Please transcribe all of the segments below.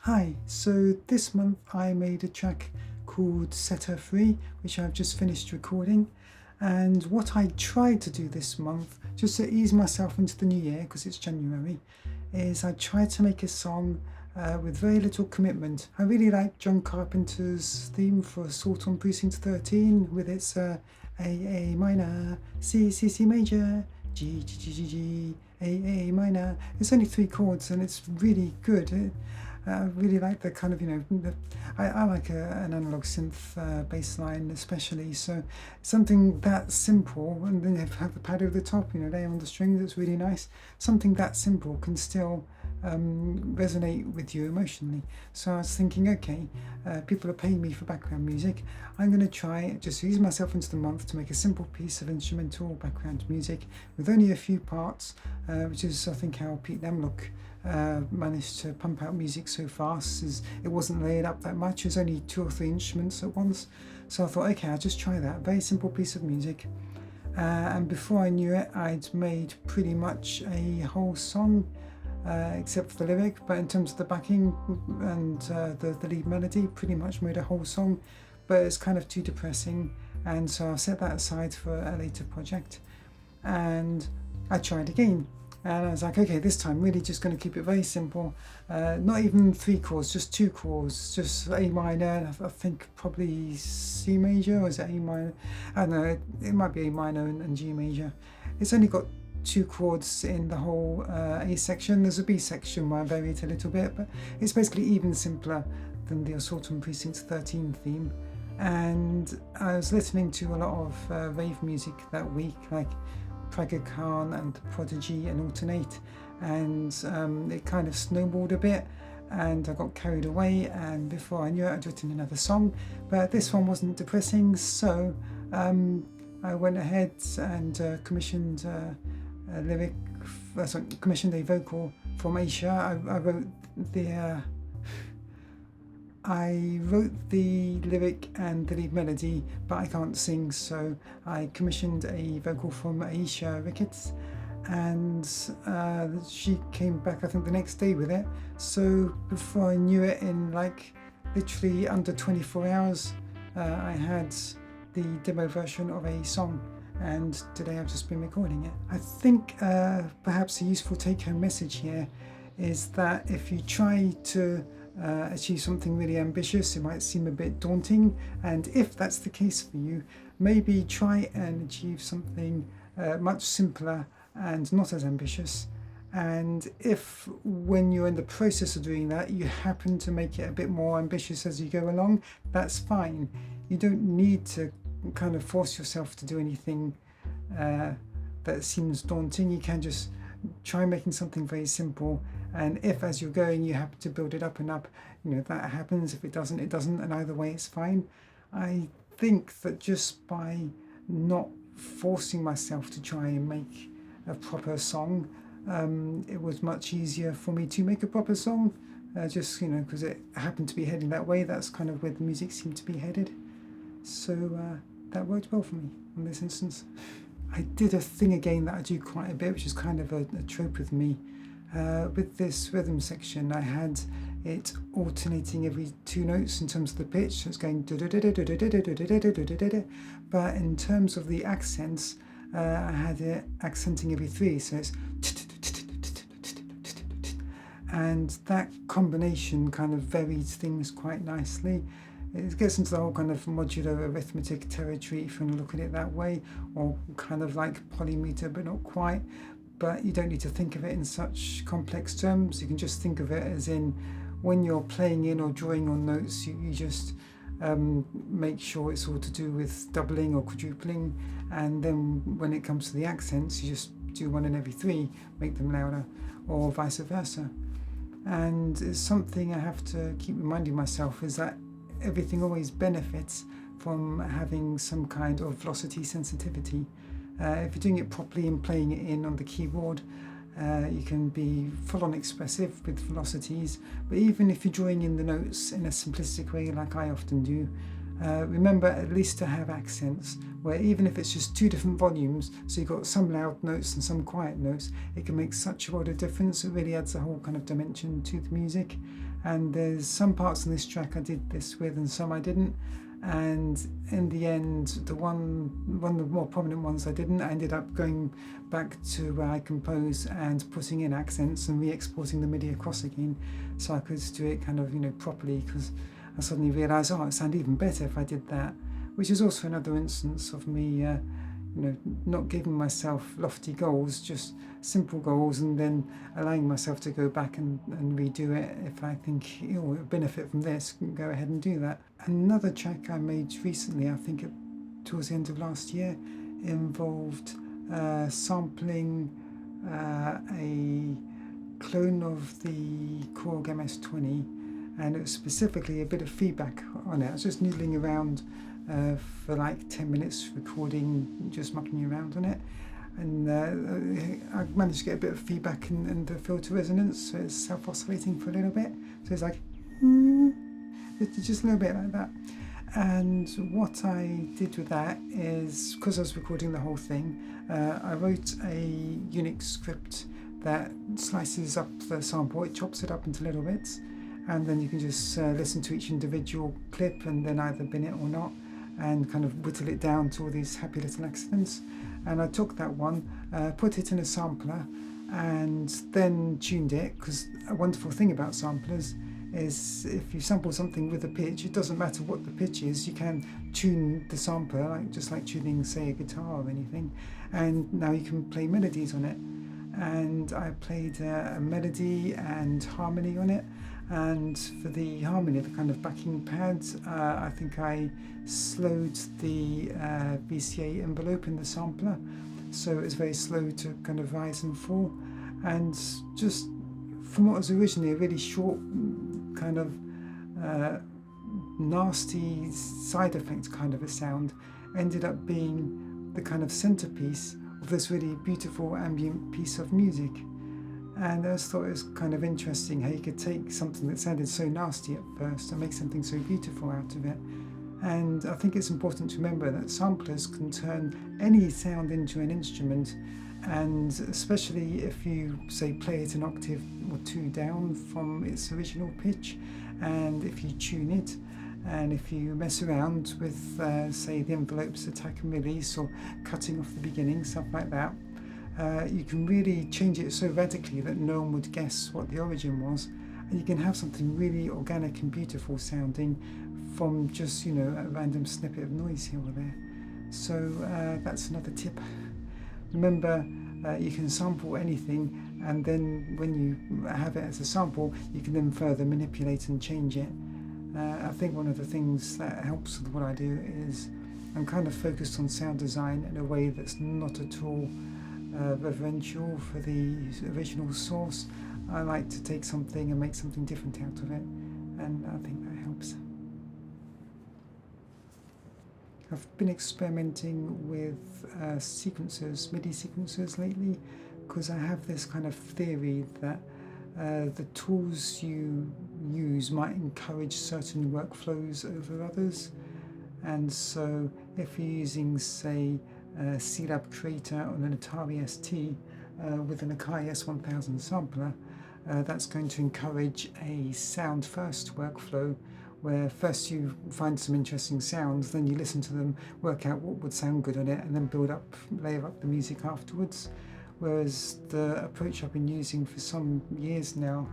Hi, so this month I made a track called Set Her Free, which I've just finished recording. And what I tried to do this month, just to ease myself into the new year, because it's January, is I tried to make a song with very little commitment. I really like John Carpenter's theme for Assault on Precinct 13 with its A minor, C major, G, G, G, G, G, A minor. It's only 3 chords and it's really good. I really like the kind of, I like an analog synth bass line especially, so something that simple, and then you have the pad over the top, laying on the strings, it's really nice. Something that simple can still resonate with you emotionally. So I was thinking, okay, people are paying me for background music. I'm going to try, just ease myself into the month, to make a simple piece of instrumental background music with only a few parts, which is, I think, how Pete Lemlock managed to pump out music so fast. Is it wasn't layered up that much. It was only 2 or 3 instruments at once. So I thought, okay, I'll just try that. Very simple piece of music. And before I knew it, I'd made pretty much a whole song, except for the lyric. But in terms of the backing and the lead melody, pretty much made a whole song. But it's kind of too depressing, and so I set that aside for a later project. And I tried again. And I was like, okay, this time really just going to keep it very simple. Not even 3 chords, just 2 chords, just A minor, I think probably C major, or is it A minor? I don't know, it might be A minor and G major. It's only got 2 chords in the whole A section. There's a B section where I vary it a little bit, but it's basically even simpler than the Assault on Precinct 13 theme. And I was listening to a lot of rave music that week, like Praga Khan and The Prodigy and Alternate, and it kind of snowballed a bit, and I got carried away, and before I knew it, I'd written another song. But this one wasn't depressing, so I went ahead and commissioned a vocal from Aisha. I wrote the lyric and the lead melody, but I can't sing, so I commissioned a vocal from Aisha Ricketts, and she came back, I think, the next day with it. So before I knew it, in like literally under 24 hours, I had the demo version of a song, and today I've just been recording it. I think perhaps a useful take-home message here is that if you try to achieve something really ambitious, it might seem a bit daunting, and if that's the case for you, maybe try and achieve something much simpler and not as ambitious. And if, when you're in the process of doing that, you happen to make it a bit more ambitious as you go along, that's fine. You don't need to kind of force yourself to do anything that seems daunting. You can just try making something very simple, and if as you're going you have to build it up and up, that happens. If it doesn't, it doesn't, and either way it's fine. I think that just by not forcing myself to try and make a proper song, it was much easier for me to make a proper song, just because it happened to be heading that way. That's kind of where the music seemed to be headed, so that worked well for me in this instance. I did a thing again that I do quite a bit, which is kind of a trope with me. With this rhythm section, I had it alternating every 2 notes in terms of the pitch, so it's going, but in terms of the accents, I had it accenting every 3, so it's, and that combination kind of varies things quite nicely. It gets into the whole kind of modular arithmetic territory, if you want to look at it that way, or kind of like polymeter, but not quite. But you don't need to think of it in such complex terms. You can just think of it as in, when you're playing in or drawing on notes, you just make sure it's all to do with doubling or quadrupling, and then when it comes to the accents, you just do 1 in every 3, make them louder, or vice versa. And it's something I have to keep reminding myself, is that everything always benefits from having some kind of velocity sensitivity. If you're doing it properly and playing it in on the keyboard, you can be full-on expressive with velocities. But even if you're drawing in the notes in a simplistic way like I often do, remember at least to have accents, where even if it's just 2 different volumes, so you've got some loud notes and some quiet notes, it can make such a lot of difference. It really adds a whole kind of dimension to the music. and there's some parts in this track I did this with and some I didn't, and in the end the one of the more prominent ones I didn't. I ended up going back to where I compose and putting in accents and re-exporting the MIDI across again so I could do it kind of, properly, because I suddenly realised, it sounded even better if I did that, which is also another instance of me not giving myself lofty goals, just simple goals, and then allowing myself to go back and redo it. If I think it will benefit from this, go ahead and do that. Another track I made recently, I think towards the end of last year, involved sampling a clone of the Korg MS-20, and it was specifically a bit of feedback on it. I was just noodling around for like 10 minutes recording, just mucking around on it, and I managed to get a bit of feedback and the filter resonance, so it's self-oscillating for a little bit, so it's like it's just a little bit like that. And what I did with that is, because I was recording the whole thing, I wrote a Unix script that slices up the sample, it chops it up into little bits, and then you can just listen to each individual clip and then either bin it or not, and kind of whittle it down to all these happy little accidents. And I took that one, put it in a sampler, and then tuned it, because a wonderful thing about samplers is if you sample something with a pitch, it doesn't matter what the pitch is, you can tune the sampler, just like tuning, say, a guitar or anything, and now you can play melodies on it. And I played a melody and harmony on it, and for the harmony, the kind of backing pads, I think I slowed the VCA envelope in the sampler, so it was very slow to kind of rise and fall, and just from what was originally a really short kind of nasty side effect kind of a sound, ended up being the kind of centerpiece of this really beautiful ambient piece of music. And I just thought it was kind of interesting how you could take something that sounded so nasty at first and make something so beautiful out of it. And I think it's important to remember that samplers can turn any sound into an instrument, and especially if you, say, play it an octave or two down from its original pitch, and if you tune it, and if you mess around with, say, the envelopes attack and release, or cutting off the beginning, stuff like that, you can really change it so radically that no one would guess what the origin was, and you can have something really organic and beautiful sounding from just, a random snippet of noise here or there. So that's another tip. Remember, you can sample anything, and then when you have it as a sample, you can then further manipulate and change it. I think one of the things that helps with what I do is I'm kind of focused on sound design in a way that's not at all reverential for the original source. I like to take something and make something different out of it, and I think that helps. I've been experimenting with sequencers, MIDI sequencers lately, because I have this kind of theory that the tools you use might encourage certain workflows over others. And so if you're using, say, C-Lab Creator on an Atari ST with an Akai S1000 sampler, that's going to encourage a sound first workflow, where first you find some interesting sounds, then you listen to them, work out what would sound good on it, and then layer up the music afterwards. Whereas the approach I've been using for some years now,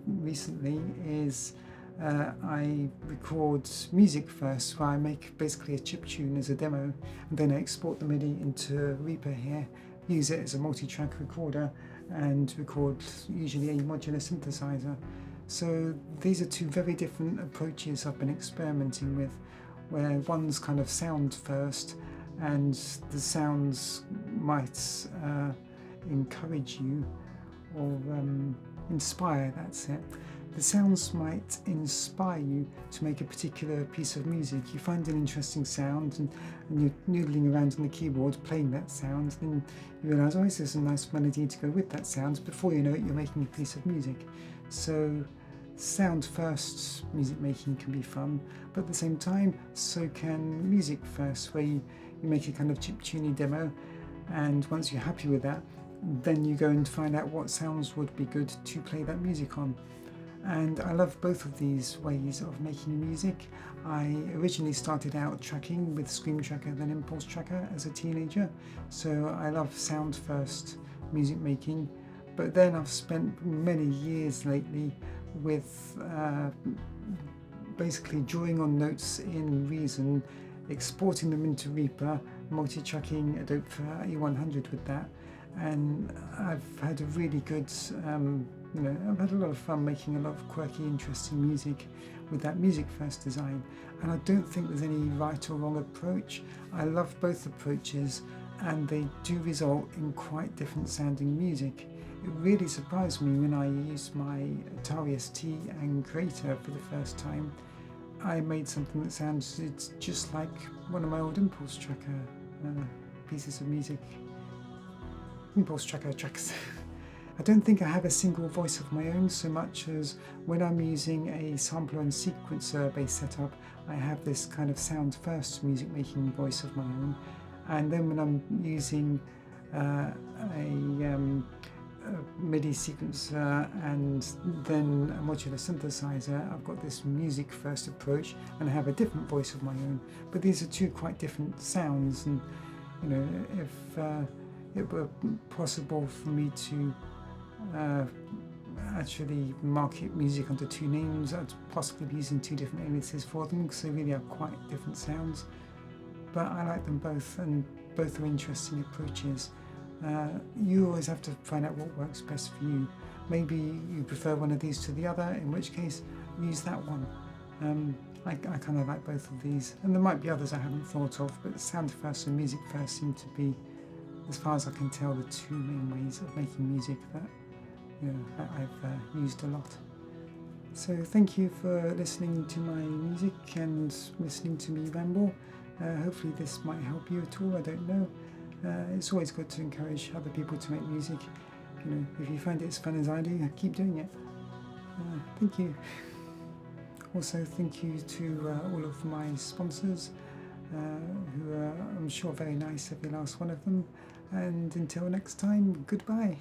recently, is I record music first, where I make basically a chip tune as a demo, and then I export the MIDI into Reaper here, use it as a multi-track recorder, and record usually a modular synthesizer. So these are two very different approaches I've been experimenting with, where one's kind of sound first, and the sounds might encourage you or inspire, that's it. The sounds might inspire you to make a particular piece of music. You find an interesting sound and you're noodling around on the keyboard playing that sound, and you realise, oh, this is a nice melody to go with that sound. Before you know it, you're making a piece of music. So sound first music making can be fun, but at the same time, so can music first, where you make a kind of chip-tuney demo, and once you're happy with that, then you go and find out what sounds would be good to play that music on. And I love both of these ways of making music. I originally started out tracking with Scream Tracker, then Impulse Tracker as a teenager, so I love sound first music making. But then I've spent many years lately with basically drawing on notes in Reason, exporting them into Reaper, multi-tracking Adobe E100 with that, and I've had a really good, I've had a lot of fun making a lot of quirky, interesting music with that music first design. And I don't think there's any right or wrong approach. I love both approaches, and they do result in quite different sounding music. It really surprised me when I used my Atari ST and Creator for the first time. I made something that sounds just like one of my old Impulse Tracker pieces of music. Impulse Tracker tracks. I don't think I have a single voice of my own so much as when I'm using a sampler and sequencer based setup, I have this kind of sound first music making voice of my own. And then when I'm using a MIDI sequencer and then a modular synthesizer, I've got this music first approach and I have a different voice of my own. But these are two quite different sounds, and if it were possible for me to actually market music under two names, I'd possibly be using two different aliases for them because they really are quite different sounds. But I like them both, and both are interesting approaches. You always have to find out what works best for you. Maybe you prefer one of these to the other, in which case use that one. I kind of like both of these, and there might be others I haven't thought of, but sound first and music first seem to be, as far as I can tell, the two main ways of making music that I've used a lot. So thank you for listening to my music and listening to me ramble. Hopefully this might help you at all, I don't know. It's always good to encourage other people to make music. If you find it as fun as I do, keep doing it. Thank you. Also, thank you to all of my sponsors, who are, I'm sure, very nice, every last one of them. And until next time, goodbye.